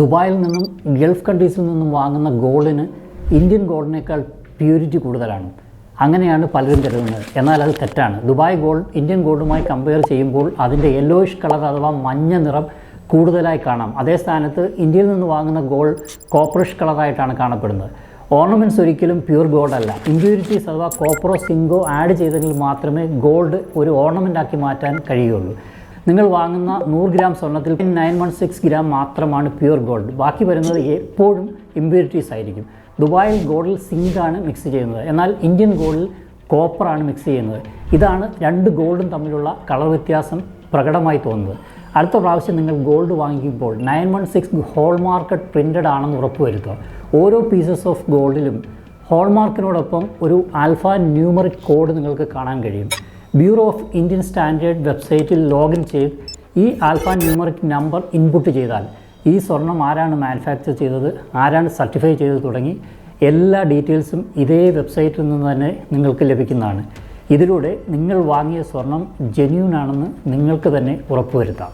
ദുബായിൽ നിന്നും ഗൾഫ് കൺട്രീസിൽ നിന്നും വാങ്ങുന്ന ഗോൾഡിന് ഇന്ത്യൻ ഗോൾഡിനേക്കാൾ പ്യൂരിറ്റി കൂടുതലാണ്. അങ്ങനെയാണ് പലരും കരുതുന്നത്. എന്നാൽ അത് തെറ്റാണ്. ദുബായ് ഗോൾഡ് ഇന്ത്യൻ ഗോൾഡുമായി കമ്പയർ ചെയ്യുമ്പോൾ അതിൻ്റെ യെല്ലോയിഷ് കളർ അഥവാ മഞ്ഞ നിറം കൂടുതലായി കാണാം. അതേ സ്ഥാനത്ത് ഇന്ത്യയിൽ നിന്ന് വാങ്ങുന്ന ഗോൾഡ് കോപ്പറിഷ് കളറായിട്ടാണ് കാണപ്പെടുന്നത്. ഓർണമെൻറ്റ്സ് ഒരിക്കലും പ്യൂർ ഗോൾഡ് അല്ല. ഇമ്പ്യൂരിറ്റീസ് അഥവാ കോപ്പറോ സിങ്കോ ആഡ് ചെയ്തെങ്കിൽ മാത്രമേ ഗോൾഡ് ഒരു ഓർണമെൻ്റാക്കി മാറ്റാൻ കഴിയുള്ളൂ. നിങ്ങൾ വാങ്ങുന്ന 100 ഗ്രാം സ്വർണ്ണത്തിൽ 916 ഗ്രാം മാത്രമാണ് പ്യൂർ ഗോൾഡ്. ബാക്കി വരുന്നത് എപ്പോഴും ഇമ്പ്യൂരിറ്റീസ് ആയിരിക്കും. ദുബായിൽ ഗോൾഡിൽ സിങ്കാണ് മിക്സ് ചെയ്യുന്നത്, എന്നാൽ ഇന്ത്യൻ ഗോൾഡിൽ കോപ്പറാണ് മിക്സ് ചെയ്യുന്നത്. ഇതാണ് രണ്ട് ഗോൾഡും തമ്മിലുള്ള കളർ വ്യത്യാസം പ്രകടമായി തോന്നുന്നത്. അടുത്ത പ്രാവശ്യം നിങ്ങൾ ഗോൾഡ് വാങ്ങിക്കുമ്പോൾ 916 ഹോൾമാർക്കഡ് പ്രിൻ്റഡ് ആണെന്ന് ഉറപ്പുവരുത്തുക. ഓരോ പീസസ് ഓഫ് ഗോൾഡിലും ഹോൾമാർക്കിനോടൊപ്പം ഒരു ആൽഫ ന്യൂമറിക് കോഡ് നിങ്ങൾക്ക് കാണാൻ കഴിയും. ബ്യൂറോ ഓഫ് ഇന്ത്യൻ സ്റ്റാൻഡേർഡ് വെബ്സൈറ്റിൽ ലോഗിൻ ചെയ്ത് ഈ ആൽഫ ന്യൂമറിക് നമ്പർ ഇൻപുട്ട് ചെയ്താൽ ഈ സ്വർണം ആരാണ് മാനുഫാക്ചർ ചെയ്തത്, ആരാണ് സർട്ടിഫൈ ചെയ്തത് തുടങ്ങി എല്ലാ ഡീറ്റെയിൽസും ഇതേ വെബ്സൈറ്റിൽ നിന്ന് തന്നെ നിങ്ങൾക്ക് ലഭിക്കുന്നതാണ്. ഇതിലൂടെ നിങ്ങൾ വാങ്ങിയ സ്വർണം ജെന്യൂൻ ആണെന്ന് നിങ്ങൾക്ക് തന്നെ ഉറപ്പുവരുത്താം.